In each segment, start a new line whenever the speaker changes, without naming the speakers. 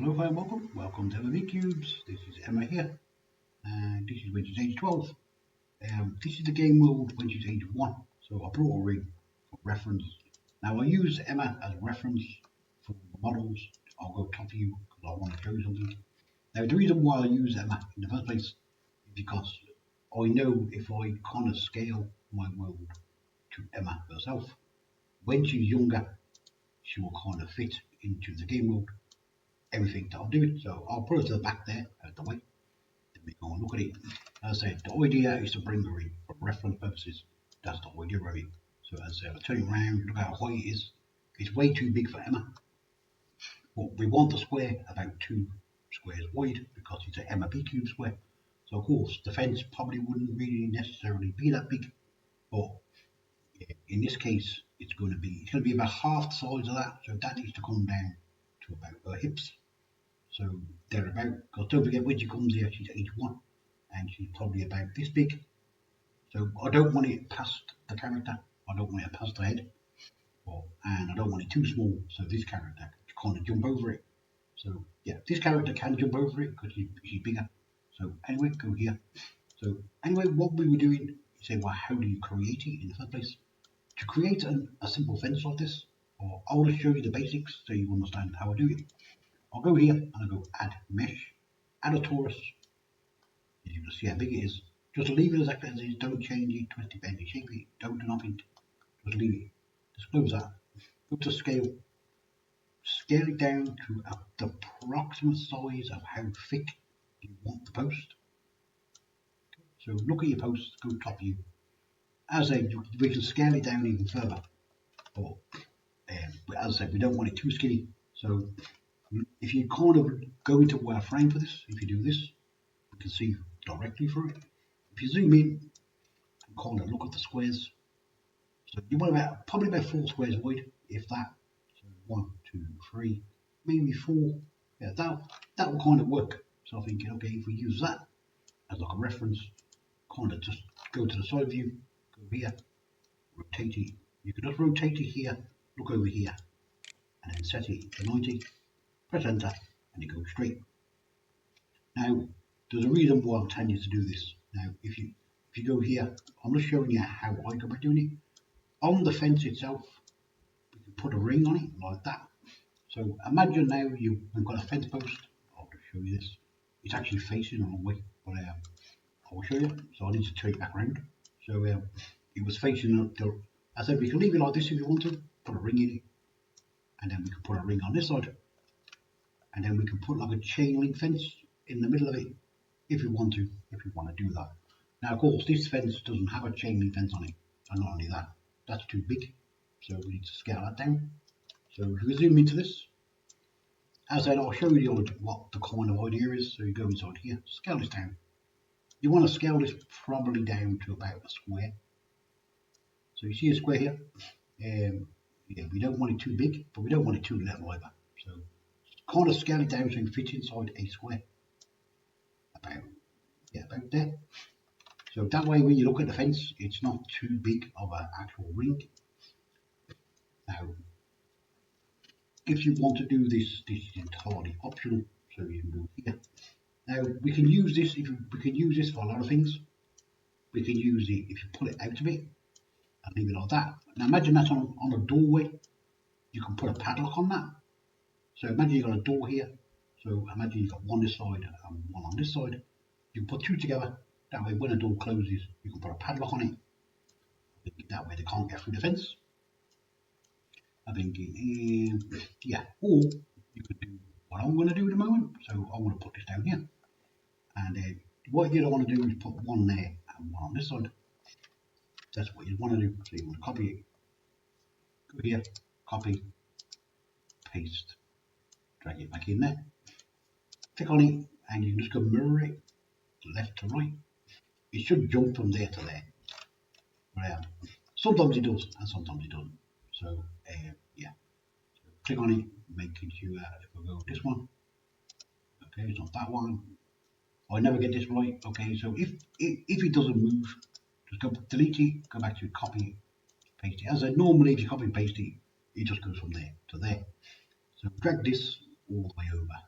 Hello and welcome to Emma Cubes. This is Emma here, and this is when she's age 12. This is the game world when she's age 1, so I brought a ring for reference. Now I use Emma as reference for models. I'll go top of you because I want to show you something. Now the reason why I use Emma in the first place is because I know if I kind of scale my world to Emma herself, when she's younger, she will kind of fit into the game world. Everything that I'm doing. So I'll put it to the back there, out the way. Then we go and look at it. As I said, the idea is to bring her in for reference purposes. That's the idea of it. So as I said, I'll turn it around, look how high it is. It's way too big for Emma. But we want the square about 2 squares wide because it's an Emma B cube square. So of course the fence probably wouldn't really necessarily be that big. But in this case it's going to be about half the size of that. So that needs to come down to about her hips. So thereabout, because don't forget when she comes here she's age 1 and she's probably about this big. So I don't want it past the character, I don't want it past the head, and I don't want it too small so this character can kind of jump over it. So yeah, this character can jump over it because she's bigger. So anyway, go here. So anyway, what we were doing, you say, well, how do you create it in the first place? To create a simple fence like this, or I'll just show you the basics so you understand how I do it. I'll go here and I'll go add mesh, add a torus. As you can see how big it is. Just leave it exactly as it is, don't change it, twist it, bend it, shape it, don't do nothing. Just leave it. Just close that. Go to scale. Scale it down to the approximate size of how thick you want the post. So look at your post, go top of you. As I said, we can scale it down even further. But as I said, we don't want it too skinny. So if you kind of go into wireframe for this, if you do this, you can see directly through it. If you zoom in and kind of look at the squares, so you want probably about 4 squares wide, if that. So 1, 2, 3, maybe 4. Yeah, that will kind of work. So I'm thinking, okay, if we use that as like a reference, kind of just go to the side view, go here, rotate it. You can just rotate it here, look over here, and then set it to 90. Press enter and it goes straight. Now there's a reason why I'm telling you to do this. Now if you go here, I'm just showing you how I go about doing it. On the fence itself, we can put a ring on it like that. So imagine now you've got a fence post. I'll just show you this. It's actually facing the wrong way, but I will show you. So I need to turn it back around. So it was facing I said we can leave it like this if you want to, put a ring in it, and then we can put a ring on this side. And then we can put like a chain link fence in the middle of it if you want to do that. Now of course this fence doesn't have a chain link fence on it, and not only that, that's too big, so we need to scale that down. So if we zoom into this, as I said, I'll show you what the kind of idea is. So you go inside here, scale this down. You want to scale this probably down to about a square. So you see a square here. Yeah, we don't want it too big, but we don't want it too little either. So kind of scale it down so it fits inside a square. About there. So that way when you look at the fence, it's not too big of an actual ring. Now, if you want to do this, this is entirely optional. So you can go here. Now we can use this. We can use this for a lot of things. We can use it if you pull it out of it and leave it like that. Now imagine that's on a doorway. You can put a padlock on that. So imagine you've got a door here. So imagine you've got one this side and one on this side. You can put 2 together. That way when a door closes, you can put a padlock on it. That way they can't get through the fence. I think, yeah, or you could do what I'm going to do at the moment. So I want to put this down here. And what you don't want to do is put one there and one on this side. That's what you want to do. So you want to copy it. Go here, copy, paste, drag it back in there. Click on it and you can just go mirror it left to right. It should jump from there to there. But sometimes it does and sometimes it doesn't. So yeah, so click on it, making sure if we go this one, okay, it's not that one. I never get this right. Okay, so if it doesn't move, just go delete it, go back to copy, paste it. As I normally, if you copy and paste it, it just goes from there to there. So drag this all the way over.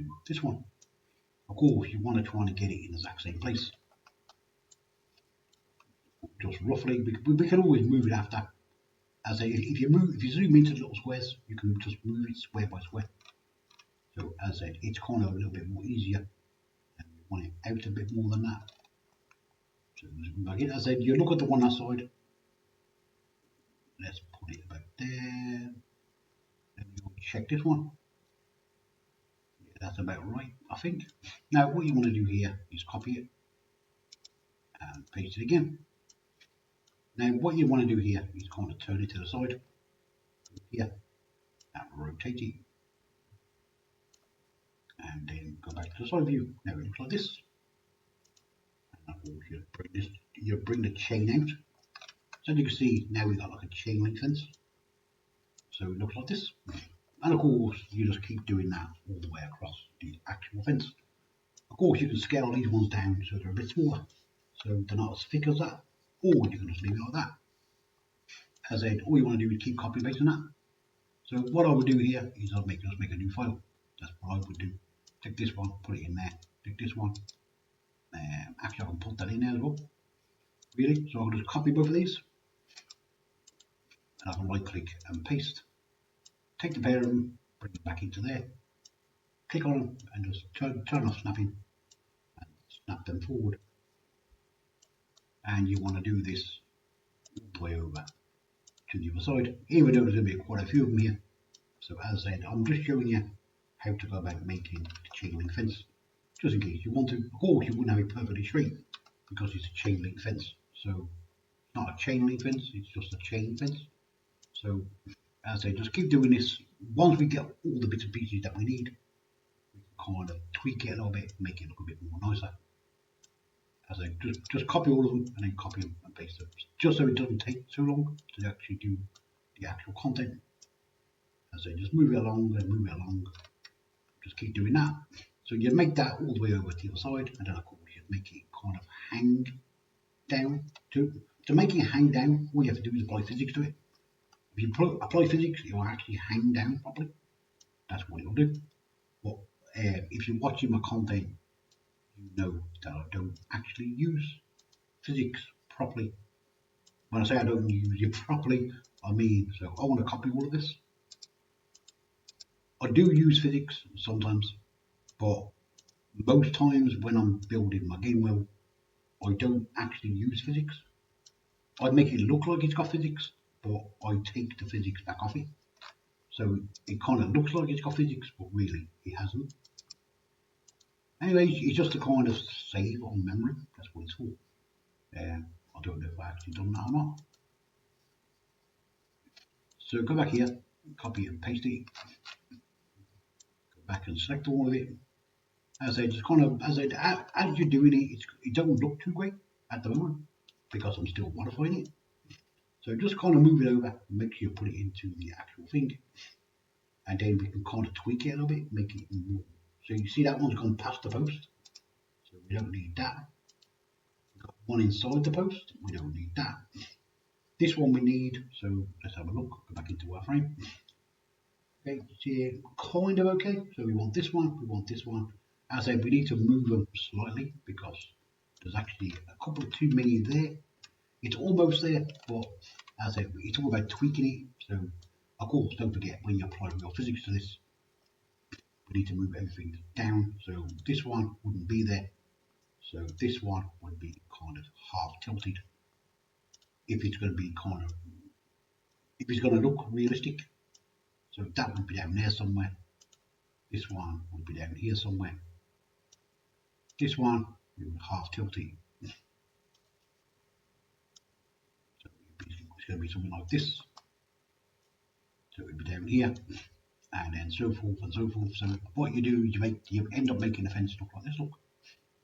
to this one. Of course, you want to try and get it in the exact same place. Just roughly, we can always move it after. As if you zoom into the little squares, you can just move it square by square. So as I said, it's kind of a little bit more easier, and we want it out a bit more than that. So like it, as I said, you look at the one that side. Let's put it about there. Then you check this one. Yeah, that's about right, I think. Now what you want to do here is copy it and paste it again. Now what you want to do here is kind of turn it to the side. Here and rotate it. And then go back to the side view. Now it looks like this. And of course you bring the chain out. So you can see now we've got like a chain link fence. So it looks like this. And of course you just keep doing that all the way across the actual fence. Of course you can scale these ones down so they're a bit smaller. So they're not as thick as that. Or you can just leave it like that. As I said, all you want to do is keep copy pasting that. So what I would do here is just make a new file. That's what I would do. Take this one, put it in there. Take this one. Actually, I can put that in there as well. Really, so I can just copy both of these. And I can right click and paste. Take the pair of them, bring them back into there. Click on them and just turn off snapping and snap them forward. And you want to do this all the way over to the other side, even though there's going to be quite a few of them here. So as I said, I'm just showing you how to go about making the chain link fence, just in case you want to. Of course you wouldn't have it perfectly straight because it's a chain link fence, so it's not a chain link fence, it's just a chain fence. So as I say, just keep doing this. Once we get all the bits and pieces that we need, we can kind of tweak it a little bit, make it look a bit more nicer. As I just copy all of them and then copy them and paste them, just so it doesn't take so long to actually do the actual content. As I just move it along and move it along, just keep doing that. So you make that all the way over to the other side, and then of course you make it kind of hang down. To make it hang down, all you have to do is apply physics to it. If you apply physics, it will actually hang down properly. That's what it will do. But if you're watching my content, you know that I don't actually use physics properly. When I say I don't use it properly, I mean, so I want to copy all of this. I do use physics sometimes, but most times when I'm building my game world, I don't actually use physics. I make it look like it's got physics, but I take the physics back off it. So it kind of looks like it's got physics, but really it hasn't. Anyway, it's just to kind of save on memory. That's what it's for. I don't know if I actually done that or not. So go back here, copy and paste it. Go back and select all of it. As I just kind of, as you're doing it, it don't look too great at the moment because I'm still modifying it. So just kind of move it over, make sure you put it into the actual thing, and then we can kind of tweak it a little bit, make it more. So you see that one's gone past the post, so we don't need that. We've got one inside the post, we don't need that. This one we need, so let's have a look, go back into our frame. Okay, see, kind of okay. So we want this one, we want this one. As I said, we need to move them slightly because there's actually a couple of too many there. It's almost there, but as I said, it's all about tweaking it. So of course, don't forget when you apply real physics to this, we need to move everything down. So this one wouldn't be there. So this one would be kind of half tilted. If it's going to be kind of, if it's going to look realistic. So that would be down there somewhere. This one would be down here somewhere. This one, we would half tilt it. So it's going to be something like this. So it would be down here, and then so forth and so forth. So what you do is you end up making the fence look like this. Look.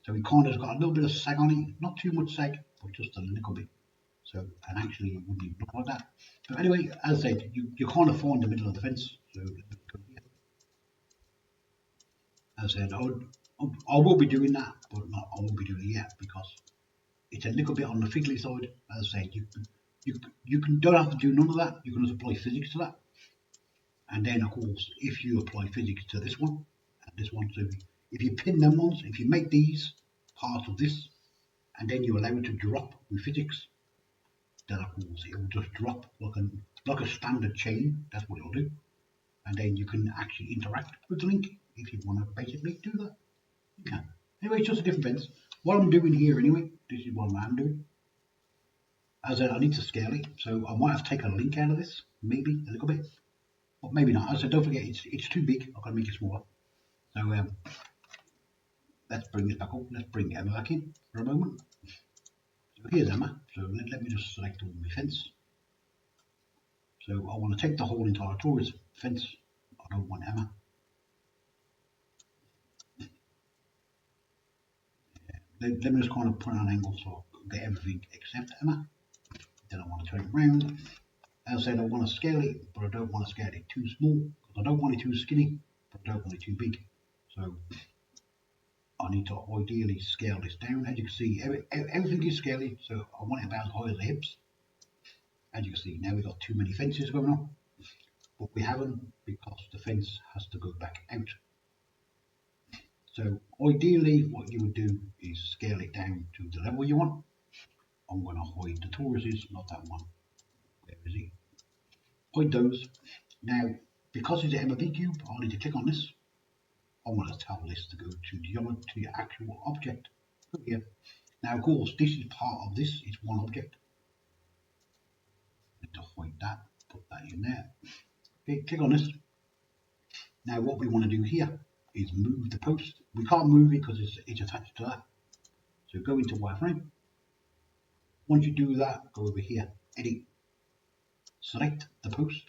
So it kind of got a little bit of sag on it, not too much sag, but just a little bit. So, and actually it wouldn't even look like that. But anyway, as I said, you kind of find the middle of the fence. So let's go here. As I said, I will be doing that, but I won't be doing it yet because it's a little bit on the fiddly side. As I said, don't have to do none of that. You can just apply physics to that. And then, of course, if you apply physics to this one, and this one. So if you pin them ones, if you make these part of this, and then you allow it to drop with physics, then of course it will just drop like a standard chain. That's what it'll do, and then you can actually interact with the link if you want to basically do that. You can. Anyway, it's just a different fence. What I'm doing here anyway, this is what I'm doing. As I said, I need to scale it, so I might have to take a link out of this, maybe a little bit, but maybe not. As I said, don't forget it's too big. I've got to make it smaller. So let's bring this back up. Let's bring Emma back in for a moment. So here's Emma. So let me just select all my fence. So I want to take the whole entire Torus fence. I don't want Emma. Let me just kind of put it on an angle so I get everything except Emma. Then I want to turn it around. As I said, I want to scale it, but I don't want to scale it too small because I don't want it too skinny, but I don't want it too big. So I need to ideally scale this down. As you can see, everything is scaling, so I want it about as high as the hips. As you can see, now we've got too many fences going on, but we haven't because the fence has to go back out. So ideally, what you would do is scale it down to the level you want. I'm going to hide the Tauruses, not that one. Where is he? Hide those. Now, because it's an MLB cube, I need to click on this. I want to tell this to go to the actual object. Go here. Now, of course, this is part of this. It's one object. I need to hide that. Put that in there. Okay, click on this. Now, what we want to do here is move the post. We can't move it because it's attached to that. So go into wireframe. Once you do that, go over here, edit, select the post,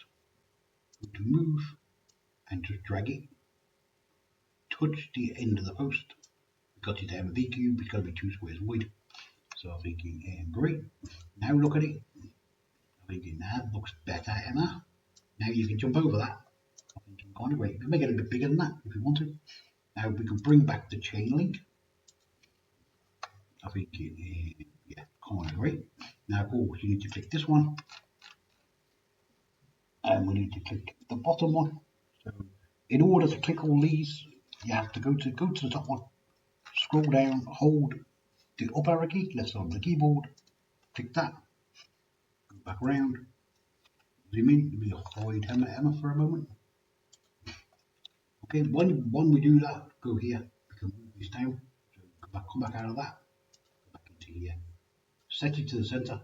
go to move, and just drag it. Touch the end of the post. Because it's a V cube, it's got to be 2 squares wide. So I'm thinking, great. Now look at it. I'm thinking that looks better, Emma. Now you can jump over that. I'm thinking kind of great. We can make it a bit bigger than that if we want to. Now we can bring back the chain link. I think, yeah, kind of great. Now, of course, you need to click this one. And we need to click the bottom one. So, in order to click all these, you have to go to the top one. Scroll down, hold the up arrow key, left side of the keyboard. Click that. Go back around. Zoom in. Let me hide Emma for a moment. Okay, when we do that, go here. We can move this down. So come back out of that. Go back into here. Set it to the center.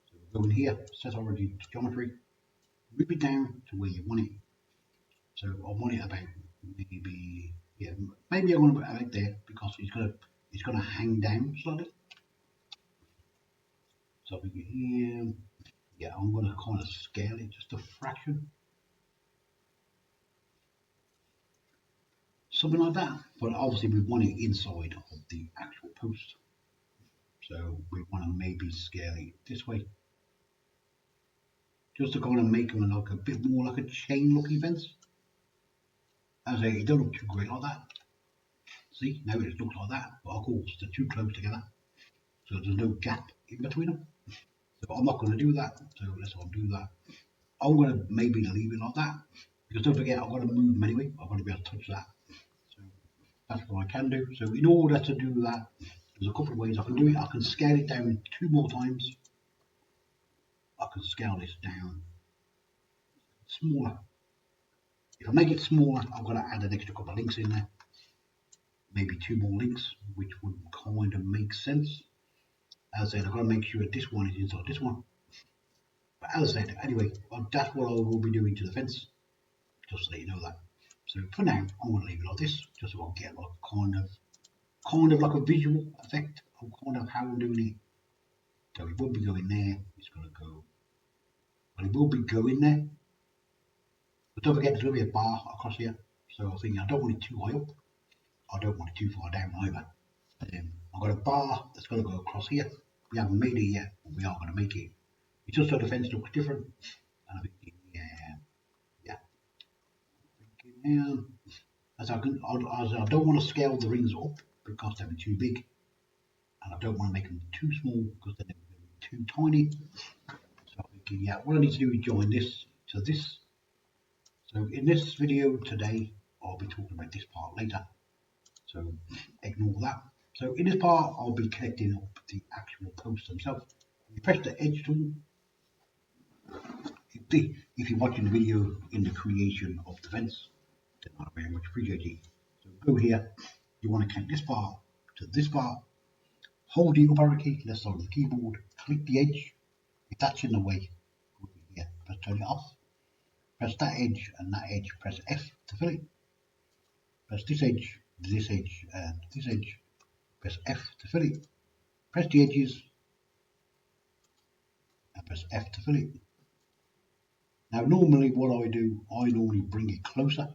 So we'll go in here, set origin to geometry. Move it down to where you want it. So I want it about maybe, yeah, maybe I want it about there because it's gonna hang down slightly. So we get here. Yeah, I'm gonna kind of scale it just a fraction. Something like that, but obviously we want it inside of the actual post. So we want to maybe scale it this way. Just to kind of make them look a bit more like a chain looking fence. As I say, it don't look too great like that. See, now it looks like that, but of course they're too close together. So there's no gap in between them. So I'm not going to do that, so let's not do that. I'm going to maybe leave it like that. Because don't forget, I've got to move them anyway. I've got to be able to touch that. So that's what I can do. So in order to do that, there's a couple of ways I can do it. I can scale it down 2 more times. I can scale this down smaller. If I make it smaller, I've got to add an extra couple of links in there. Maybe 2 more links, which would kind of make sense. As I said, I've got to make sure this one is inside this one. But as I said, anyway, that's what I will be doing to the fence. Just to let you know that. So for now, I'm going to leave it like this, just so I get like kind of like a visual effect of kind of how I'm doing it. So it will be going there. It's going to go. Well, it will be going there. But don't forget, there's going to be a bar across here. So I think I don't want it too high up. I don't want it too far down either. I've got a bar that's going to go across here. We haven't made it yet, but we are going to make it. It's just so the fence looks different. And I think, yeah. As I don't want to scale the rings up because they're too big. And I don't want to make them too small because they're too tiny. So I'm thinking, yeah, what I need to do is join this to this. So in this video today, I'll be talking about this part later, so ignore that. So in this part, I'll be connecting up the actual posts themselves. You press the edge tool. If you're watching the video in the creation of the fence, then I very much appreciate it. So go here, you want to connect this part to this part, hold the up arrow key, left side of the keyboard, click the edge. If that's in the way, go here, press turn it off. Press that edge and that edge, press F to fill it. Press this edge, and this edge, press F to fill it. Press the edges and press F to fill it. Now normally what I do, I normally bring it closer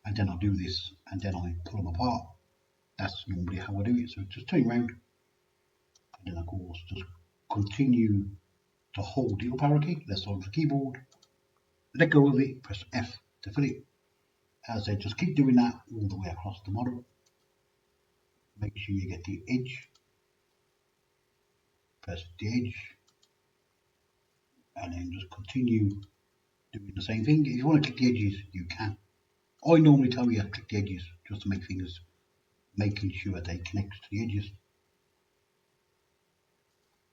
and then I do this and then I pull them apart. That's normally how I do it. So just turn around and then of course just continue to hold the up arrow key, left side of the keyboard, let go of it, press F to fill it. As I said, just keep doing that all the way across the model. Make sure you get the edge, press the edge, and then just continue doing the same thing. If you want to click the edges, you can. I normally tell you to click the edges just to make things, making sure they connect to the edges.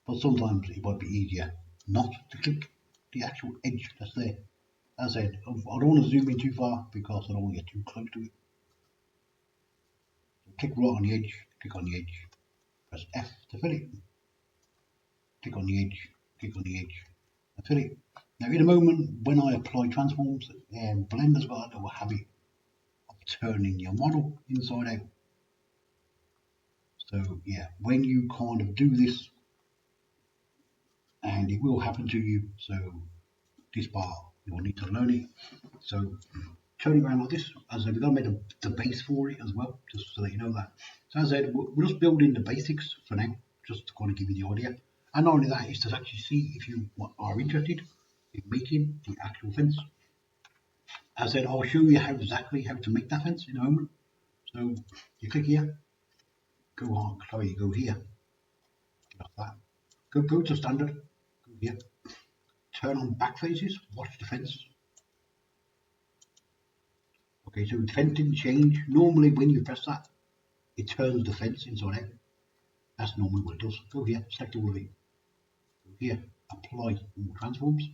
But sometimes it might be easier not to click the actual edge that's there. As I said, I don't want to zoom in too far because I don't want to get too close to it. So click right on the edge, click on the edge, press F to fill it. Click on the edge, and fill it. Now in a moment, when I apply transforms, Blender's got a little habit of turning your model inside out. So yeah, when you kind of do this, and it will happen to you, so this part, you will need to learn it. So turn it around like this. As I said, we're going to make the base for it as well, just so that you know that. So as I said, we're just building the basics for now, just to kind of give you the idea. And not only that, is to actually see if you are interested in making the actual fence. As I said, I'll show you exactly how to make that fence in a moment. So you click here, go here, like that. Go to standard, go here, turn on back faces, watch the fence. Okay, so the fence didn't change. Normally when you press that, it turns the fence inside out. That's normally what it does. Go here, select all of it. Go here, apply all transforms.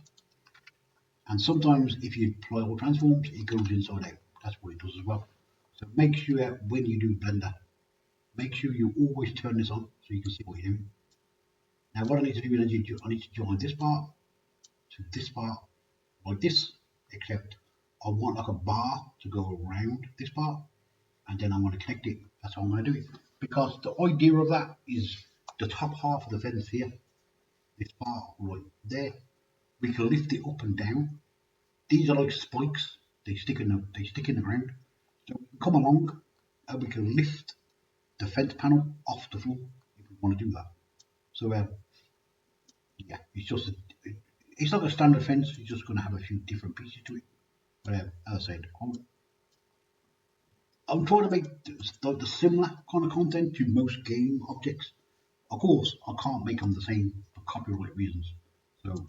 And sometimes if you apply all transforms, it goes inside out. That's what it does as well. So make sure when you do Blender, make sure you always turn this on so you can see what you're doing. Now what I need to do is I need to join this part to this part like this, except I want like a bar to go around this part, and then I want to connect it. That's how I'm going to do it. Because the idea of that is the top half of the fence here, this part right there, we can lift it up and down. These are like spikes. They stick in the ground. So we can come along and we can lift the fence panel off the floor if we want to do that. So yeah, it's not a standard fence. It's just going to have a few different pieces to it. But as I said, I'm trying to make the similar kind of content to most game objects. Of course, I can't make them the same for copyright reasons. So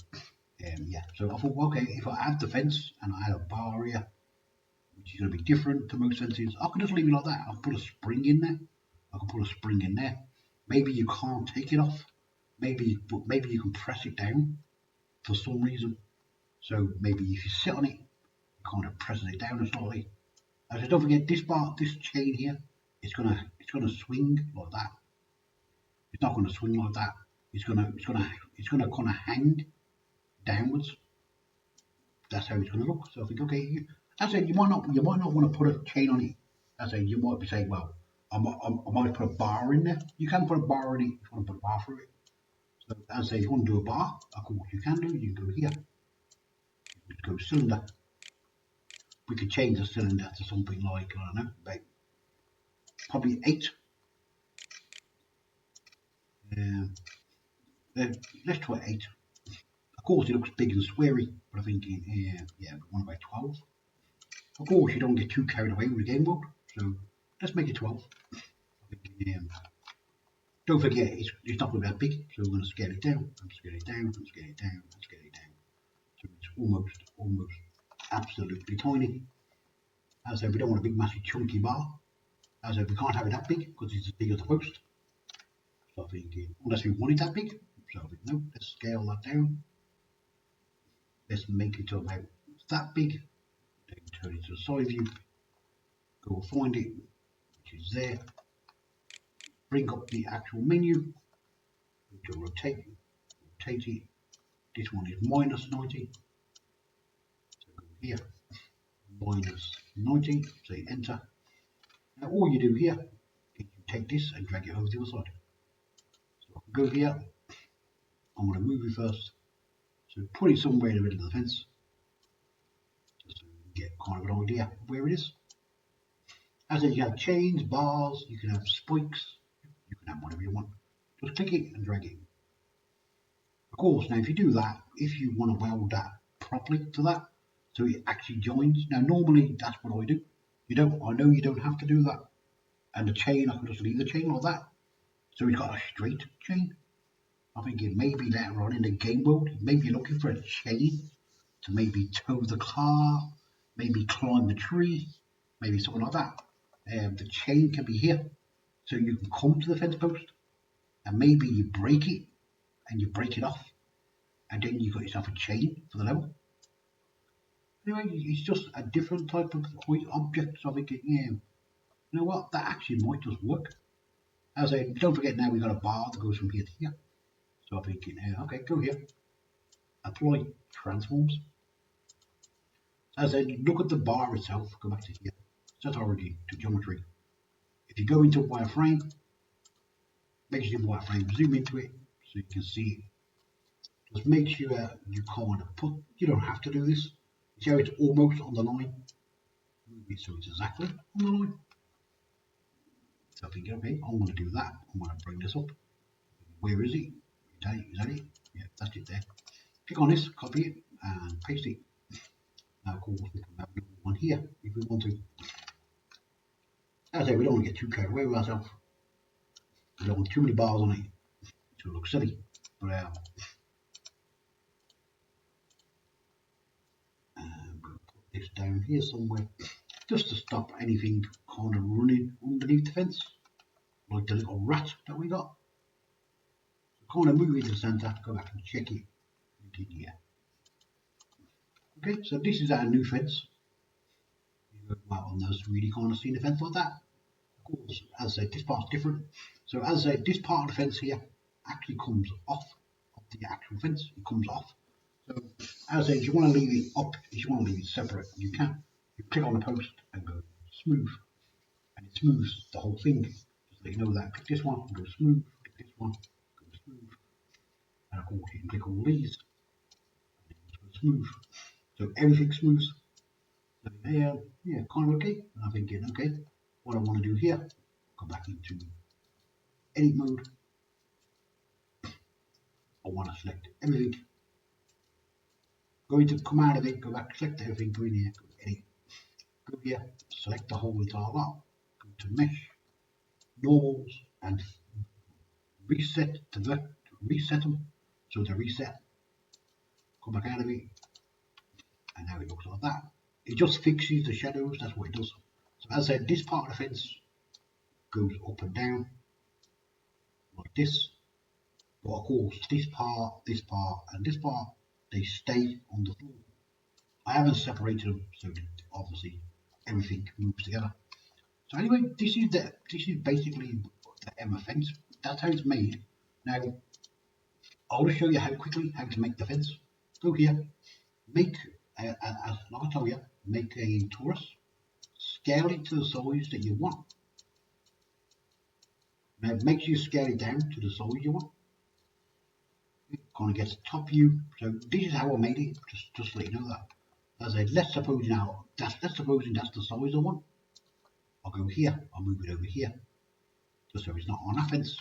yeah, so I thought, okay, if I add the fence and I add a bar here, which is going to be different to most fences, I could just leave it like that. I'll put a spring in there. I can put a spring in there. Maybe you can't take it off. Maybe you can press it down for some reason. So maybe if you sit on it, it kind of presses it down slightly. And don't forget this chain here, it's gonna swing like that. It's not gonna swing like that. It's gonna kind of hang downwards. That's how it's gonna look. So I think, okay, as I said, you might not want to put a chain on it. As I said, you might be saying, well, I might put a bar in there. You can put a bar in it if you want to put a bar through it. So as I say, if you want to do a bar, of course you can do. You can go here. You can go cylinder. We could change the cylinder to something like, I don't know, about probably 8. Let's try 8. Of course, it looks big and squarey, but I'm thinking, yeah, one about 12. Of course, you don't get too carried away with the game world, so let's make it 12. Don't forget, it's not going to be that big, so we're going to scale it down, and scale it down, and scale it down, and scale it down. So it's almost absolutely tiny. As I said, we don't want a big massive chunky bar. As I said, we can't have it that big because it's as big as the post. So I think, unless we want it that big. So I think, no, let's scale that down. Let's make it to about that big. Then turn it to the side view. Go find it, which is there. Bring up the actual menu. Go to rotate it. This one is minus 90. So go here, minus 90. Say enter. Now all you do here is you take this and drag it over to the other side. So I can go here. I'm going to move it first. So put it somewhere in the middle of the fence. Just so you can get kind of an idea of where it is. As in, you have chains, bars, you can have spikes, you can have whatever you want. Just click it and drag it. Of course, now if you do that, if you want to weld that properly to that, so it actually joins. Now normally that's what I do. I know you don't have to do that. And the chain, I can just leave the chain like that. So we've got a straight chain. I think it may be later on in the game world, maybe you're looking for a chain to maybe tow the car, maybe climb the tree, maybe something like that. The chain can be here, so you can come to the fence post and maybe you break it and you break it off, and then you got yourself a chain for the level. Anyway, it's just a different type of object. So I'm thinking, yeah, you know what, that actually might just work. As I don't forget, now we've got a bar that goes from here to here. So I'm thinking, okay, go here, apply transforms. As I look at the bar itself, go back to here, set origin to geometry. If you go into wireframe, make sure you wireframe, zoom into it so you can see it. Just make sure you kind of put, you don't have to do this. See how it's almost on the line? Move it so it's exactly on the line. So I think, okay, I'm going to do that. I'm going to bring this up. Where is it? Is that it? Yeah, that's it there. Click on this, copy it, and paste it. Now, of course, we can have another one here if we want to. As I say, we don't want to get too carried away with ourselves. We don't want too many bars on it to look silly. But I'm going to put this down here somewhere just to stop anything kind of running underneath the fence, like the little rat that we got. So kind of move it to the centre, go back and check it. Yeah. Okay, so this is our new fence. You go out on those really kind of seen a fence like that. Of course, as I said, this part's different. So as I said, this part of the fence here actually comes off of the actual fence. It comes off. So as I said, if you want to leave it up, if you want to leave it separate, you can. You click on the post and go smooth, and it smooths the whole thing. Just so you know that. Click this one and go smooth. Click this one, go smooth. And of course, you can click all these and it goes smooth. So everything smooth. So yeah, kind of okay. And I'm thinking, okay, what I want to do here, go back into edit mode. I want to select everything. Going to come out of it, go back, select everything, go in here, go edit. Go here, select the whole entire lot. Go to mesh, normals, and reset them. So to reset, come back out of it, and now it looks like that. It just fixes the shadows, that's what it does. So as I said, this part of the fence goes up and down like this. But of course, this part, and this part, they stay on the floor. I haven't separated them, so obviously everything moves together. So anyway, this is basically the Emma fence. That's how it's made. Now, I'll just show you how to make the fence. Go here, make like I told you, make a Torus, scale it to the size that you want. Now make sure you scale it down to the size you want. It kind of gets top view. So this is how I made it. Just to let you know that. As I said, let's suppose that's the size I want. I'll go here. I'll move it over here, just so it's not on that fence.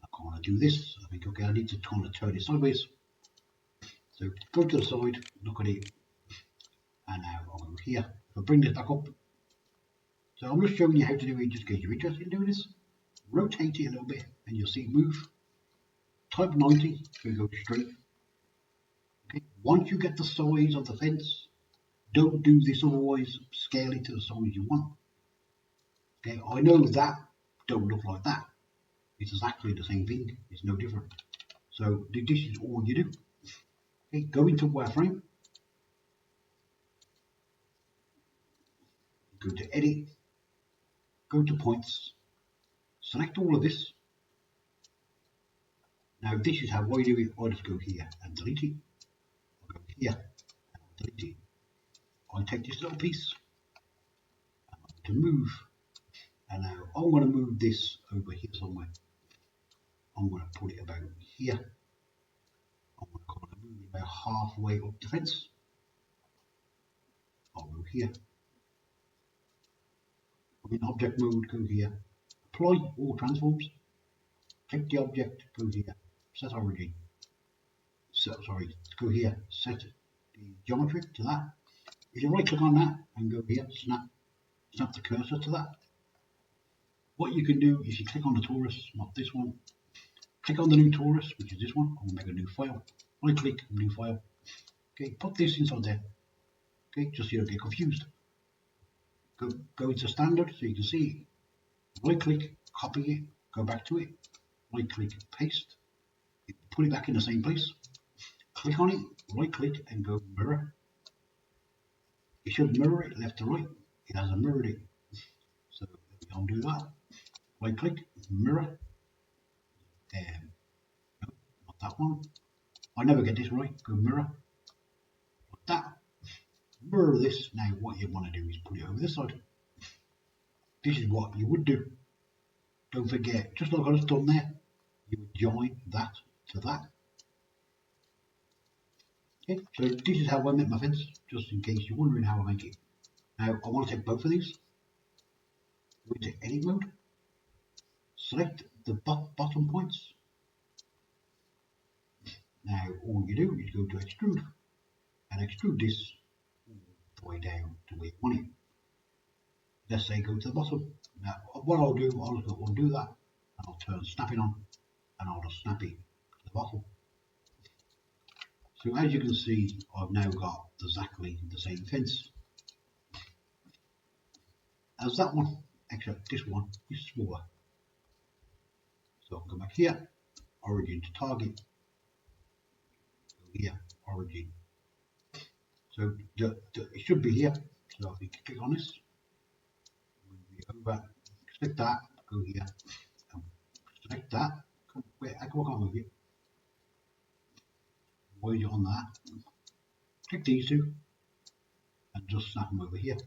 I kind of do this. I think, okay, I need to kind of turn it sideways. So go to the side, look at it, and now I'll go here. I'll bring this back up. So I'm just showing you how to do it just in case you're interested in doing this. Rotate it a little bit, and you'll see it move. Type 90, so you go straight. Okay. Once you get the size of the fence, Don't do this, otherwise scale it to the size you want. Okay, I know that don't look like that. It's exactly the same thing. It's no different. So this is all you do. Okay, go into wireframe. Go to edit. Go to points. Select all of this. Now this is how I do it. I just go here and delete it. I go here and delete it. I take this little piece to move, and now I'm going to move this over here somewhere. I'm going to put it about here. I'm going to kind of move it about halfway up the fence. I'll go here. I'm in object mode, go here. Apply all transforms. Click the object, go here. Set origin. Go here. Set the geometry to that. If you right click on that and go here, snap the cursor to that. What you can do is you click on the Torus, not this one. Click on the new Torus, which is this one. I'm going to make a new file. Right click, new file. Okay, put this inside there. Okay, just so you don't get confused. Go into standard so you can see. Right click, copy it, go back to it. Right click, paste. Put it back in the same place. Click on it, right click and go mirror. It should mirror it left to right. It hasn't mirrored it. So I'll do that. Right click, mirror. No, not that one. I never get this right. Go mirror. Like that. Mirror this. Now what you want to do is put it over this side. This is what you would do. Don't forget, just like I just done there, you would join that to that. Okay, so this is how I make my fence, just in case you're wondering how I make it. Now I want to take both of these. Go into edit mode. Select the bottom points. Now all you do is go to extrude and extrude this all the way down to where you want it. Let's say go to the bottom. Now what I'll do, I'll just go undo that and I'll turn snapping on and I'll just snap it to the bottom. So as you can see, I've now got exactly the same fence as that one, except this one is smaller. So I'll go back here, origin to target, go here, origin. So it should be here. So if you click on this, move it over, select that, go here, select that. Wait, I can't move it. While you're on that, click these two and just snap them over here.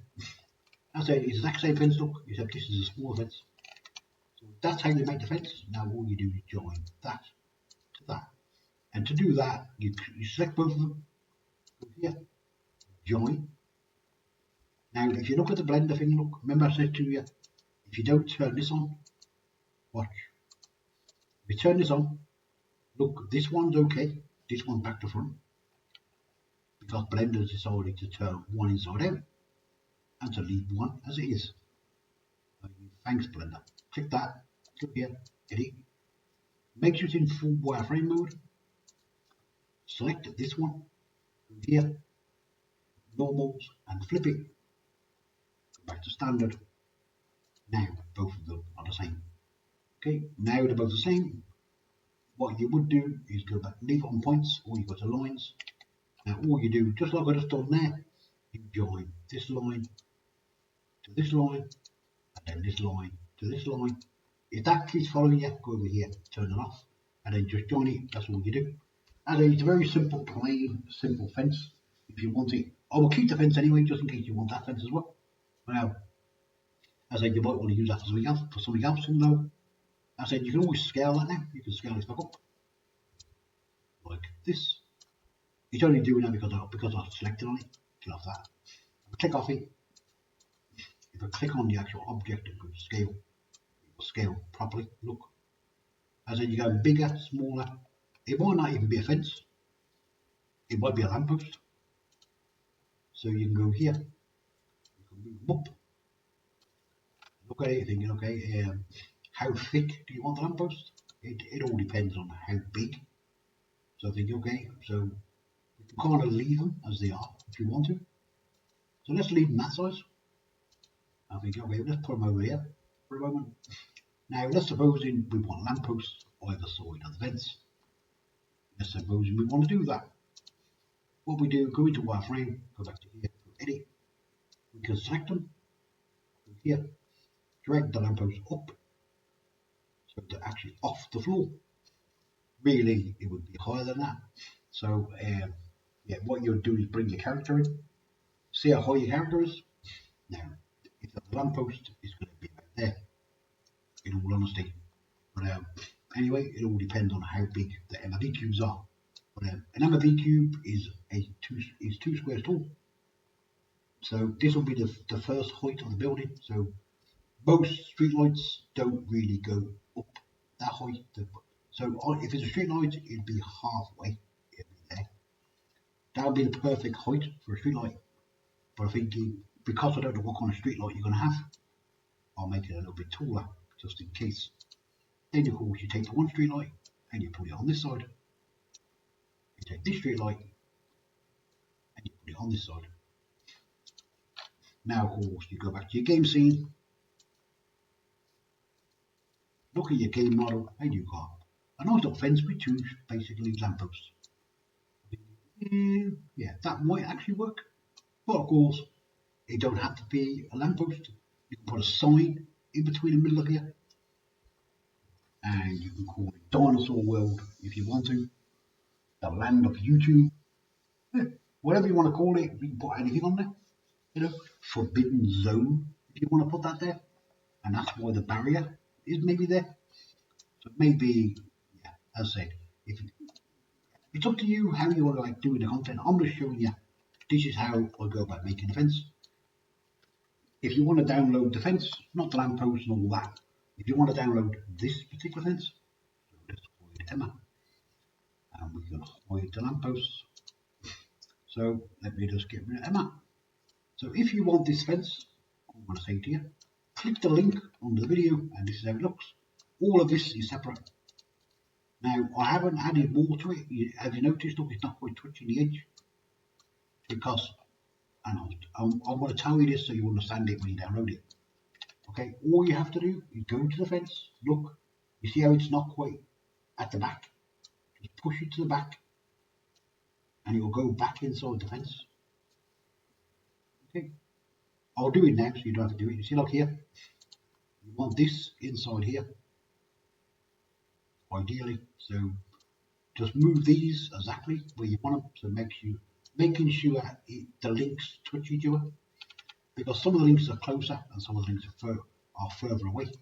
As I said, it's the exact same fence look, except this is a small fence. So that's how you make the fence. Now all you do is join that to that. And to do that, you select both of them, go here, join. Now if you look at the blender thing, look, remember I said to you, if you don't turn this on, watch. If you turn this on, look, this one's okay, this one's back to front. Because Blender's decided to turn one inside out and to leave one as it is. Thanks Blender. Click that, click here, edit. Make sure it's in full wireframe mode. Select this one, go here, normals, and flip it. Go back to standard. Now both of them are the same. Okay, now they're both the same. What you would do is go back, leave it on points, or you go to lines. Now all you do, just like I just done there, you join this line to this line, and then this line to this line. If that keeps following you, go over here, turn it off, and then just join it. That's all you do. And it's a very simple, plain, simple fence. If you want it, I will keep the fence anyway, just in case you want that fence as well. Now, as I said, you might want to use that for something else, you know. As I said, you can always scale that now. You can scale this back up like this. It's only doing that because I've selected on it. Click off that. Click off it. If I click on the actual object and go scale, it will scale properly. Look. As in you go bigger, smaller. It might not even be a fence. It might be a lamppost. So you can go here. You can move them up. Look at it, thinking, okay, how thick do you want the lamppost? It all depends on how big. So I think, okay, so you can kind of leave them as they are if you want to. So let's leave them that size. I think, okay, let's put them over here for a moment. Now, let's suppose we want lampposts either side of the fence. Let's suppose we want to do that. What we do, go into wireframe, go back to here, go edit. We can select them. Go here, drag the lamppost up so they're actually off the floor. Really, it would be higher than that. So, yeah, what you'll do is bring your character in. See how high your character is? Now, if the lamppost is going to be right there, in all honesty. But anyway, it all depends on how big the MRV cubes are. But an MRV cube is two squares tall. So this will be the first height of the building. So most streetlights don't really go up that height. So if it's a street light, it'd be halfway. It'd be there. That would be the perfect height for a street light. But I think because I don't know what kind of street light you're going to have, I'll make it a little bit taller just in case. Then of course you take the one street light and you put it on this side. You take this street light and you put it on this side. Now of course you go back to your game scene, look at your game model, and you've got a nice little fence with two basically lampposts. Yeah, that might actually work. But of course, it don't have to be a lamppost. You can put a sign in between the middle of here. And you can call it Dinosaur World if you want to. The land of YouTube. Yeah, whatever you want to call it, you can put anything on there. You know, Forbidden Zone, if you want to put that there. And that's why the barrier is maybe there. So maybe, yeah, as I said, it's up to you how you want to like doing the content. I'm just showing you this is how I go about making a fence. If you want to download the fence, not the lamppost and all that, if you want to download this particular fence, so let's hide Emma, and we're going to hide the lampposts. So let me just get rid of Emma. So if you want this fence, I'm going to say to you, click the link under the video, and this is how it looks. All of this is separate. Now I haven't added more to it. Have you noticed? Look, it's not quite touching the edge because, and I'm going to tell you this so you understand it when you download it. Okay, all you have to do is go to the fence, look, you see how it's not quite at the back? Just push it to the back and it will go back inside the fence. Okay, I'll do it now so you don't have to do it. You see, look here, you want this inside here, ideally, so just move these exactly where you want them, so making sure the links touch each other, because some of the links are closer and some of the links are further away. So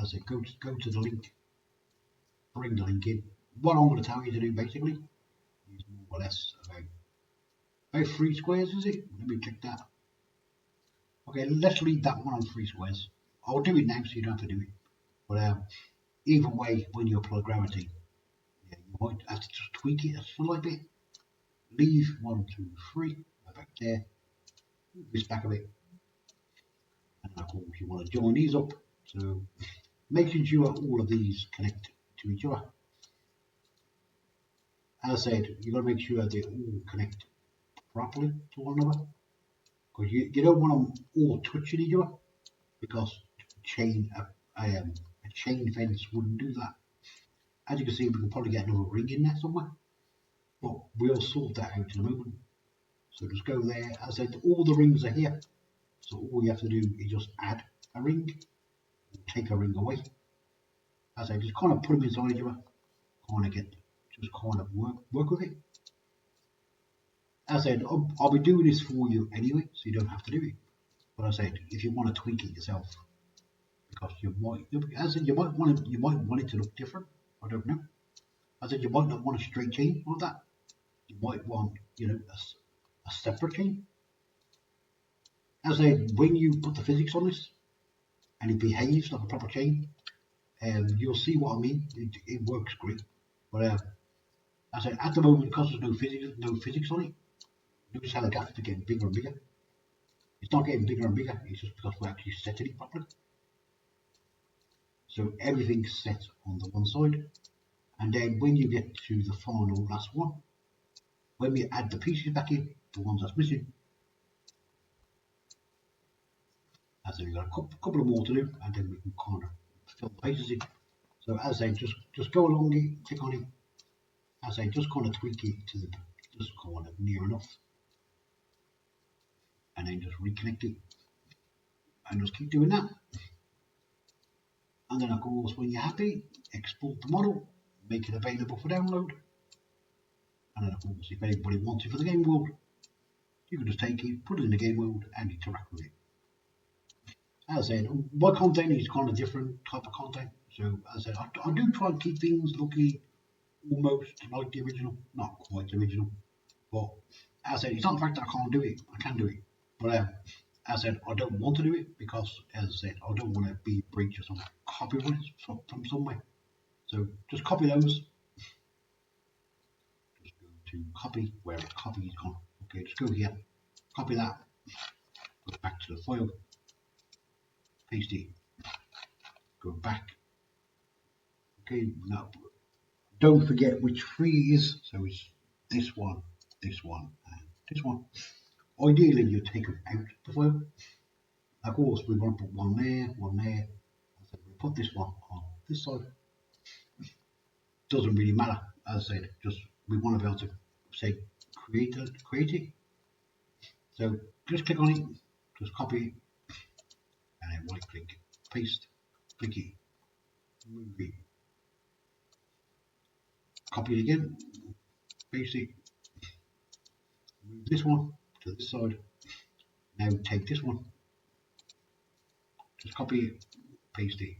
as I go to the link, bring the link in. What I'm going to tell you to do basically is more or less about 3 squares, is it? Let me check that. Okay, let's leave that one on 3 squares. I'll do it now so you don't have to do it. But either way, when you apply gravity, yeah, you might have to just tweak it a slight bit. Leave 1, 2, 3, go back there, move this back a bit. And of course you want to join these up. So making sure all of these connect to each other. As I said, you've got to make sure they all connect properly to one another, because you don't want them all touching each other, because a chain fence wouldn't do that. As you can see, we can probably get another ring in there somewhere, but we'll sort that out in a moment. So just go there. As I said, all the rings are here, so all you have to do is just add a ring, take a ring away. As I just kind of put them inside each other, kind of work with it. As I said, I'll be doing this for you anyway, so you don't have to do it. But as I said, if you want to tweak it yourself, because you might want it to look different. I don't know. As I said, you might not want a straight chain like that. You might want, a separate chain. As I said, when you put the physics on this and it behaves like a proper chain, you'll see what I mean. It works great. But as I said, at the moment, because there's no physics on it, notice how the gaps are getting bigger and bigger. It's not getting bigger and bigger, it's just because we're actually setting it properly. So everything's set on the one side. And then when you get to the final last one, when we add the pieces back in, the ones that's missing, As I said, we've got a couple of more to do, and then we can kind of fill the faces in. So as I said, just go along it, click on it. As I said, just kind of tweak it to the just kind of near enough, and then just reconnect it, and just keep doing that. And then of course, when you're happy, export the model, make it available for download. And then of course, if anybody wants it for the game world, you can just take it, put it in the game world, and interact with it. As I said, my content is kind of different type of content. So as I said, I do try and keep things looking almost like the original, not quite the original. But as I said, it's not the fact that I can't do it. I can do it. But as I said, I don't want to do it because, as I said, I don't want to be breach of some copyright from somewhere. So just copy those. Just go to copy where copy is gone. Okay, just go here, copy that, go back to the file, paste it, go back. Okay, now don't forget which three it is. So it's this one, and this one. Ideally, you take them out the file. Of course, we want to put one there. So we put this one on this side. Doesn't really matter. As I said, just we want to be able to say create it. So just click on it, just copy it, and then right click, paste, click it, move it, copy it again, paste it, move this one to this side. Now take this one, just copy it, paste it,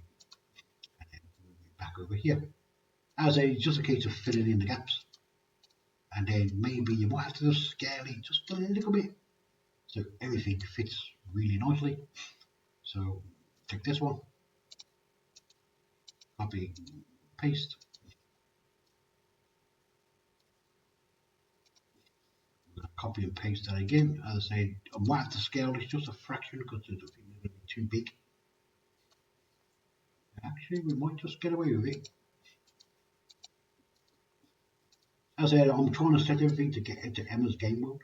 and then move it back over here. As it's just a case of filling in the gaps, and then maybe you might have to just scale it just a little bit so everything fits really nicely. So take this one, copy, paste. I'm going to copy and paste that again. As I say, I might have to scale this just a fraction because it's going to be too big. Actually, we might just get away with it. As I said, I'm trying to set everything to get into Emma's game mode.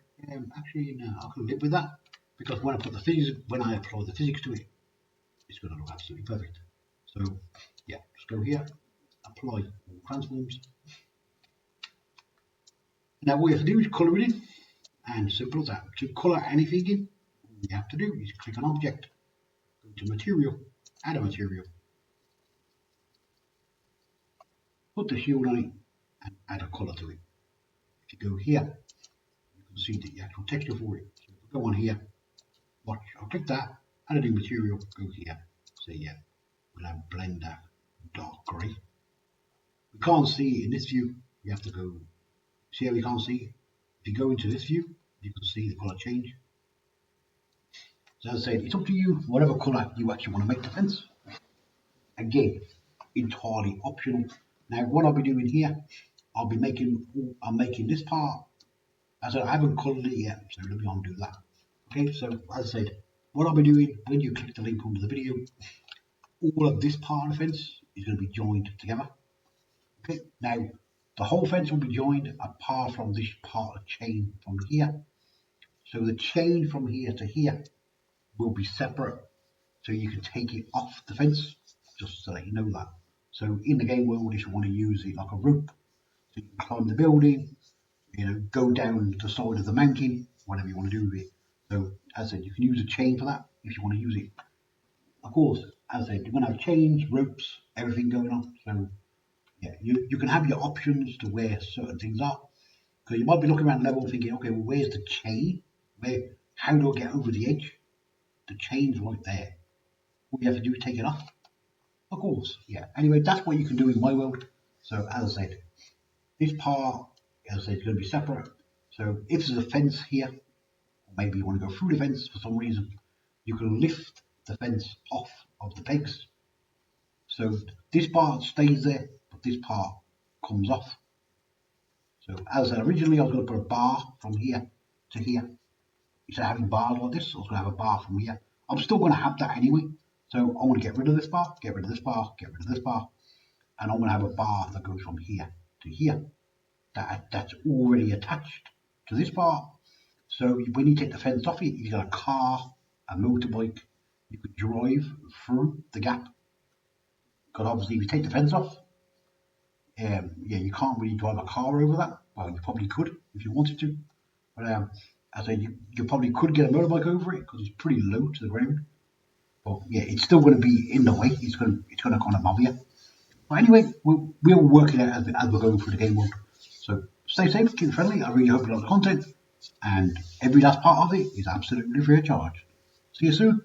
Actually, no, I can live with that because when I put the physics, when I apply the physics to it, it's going to look absolutely perfect. So, yeah, just go here, apply all transforms. Now, what you have to do is colour it in, and simple as that. To colour anything in, all you have to do is click on Object, go to Material, add a material, put the shield on it, and add a colour to it. If you go here, you can see the actual texture for it. So if we go on here, watch, I'll click that, add a new material, go here, say yeah, we'll have blender dark grey. We can't see it in this view, we have to go, see how we can't see? If you go into this view, you can see the colour change. So as I said, it's up to you, whatever colour you actually want to make the fence. Again, entirely optional. Now what I'll be doing here, I'm making this part. As I haven't coloured it yet, so let me undo that. Okay, so as I said, what I'll be doing when you click the link under the video, all of this part of the fence is going to be joined together. Okay, now the whole fence will be joined apart from this part of chain from here. So the chain from here to here will be separate, so you can take it off the fence, just so that you know that. So in the game world, if you want to use it like a rope, so you can climb the building, you know, go down the side of the mountain, whatever you want to do with it. So as I said, you can use a chain for that if you want to use it. Of course, as I said, you're going to have chains, ropes, everything going on. So yeah, you can have your options to where certain things are. Because you might be looking around the level thinking, okay, well, where's the chain? How do I get over the edge? The chain's right there. All you have to do is take it off. Of course, yeah. Anyway, that's what you can do in my world. So as I said, this part, as I said, is going to be separate. So if there's a fence here, or maybe you want to go through the fence for some reason, you can lift the fence off of the pegs. So this part stays there, but this part comes off. So as I said, originally I was going to put a bar from here to here. Instead of having bars like this, I was going to have a bar from here. I'm still going to have that anyway. So I'm going to get rid of this bar, get rid of this bar, get rid of this bar, and I'm going to have a bar that goes from here to here. That's already attached to this part. So when you take the fence off it, you've got a car, a motorbike, You could drive through the gap. Because obviously if you take the fence off, yeah, you can't really drive a car over that. Well, you probably could if you wanted to. But I say you probably could get a motorbike over it because it's pretty low to the ground. But yeah, it's still going to be in the way. It's going to kind of mob you. But anyway, we'll work it out as we're going through the game world. So stay safe, keep it friendly. I really hope you like the content. And every last part of it is absolutely free of charge. See you soon.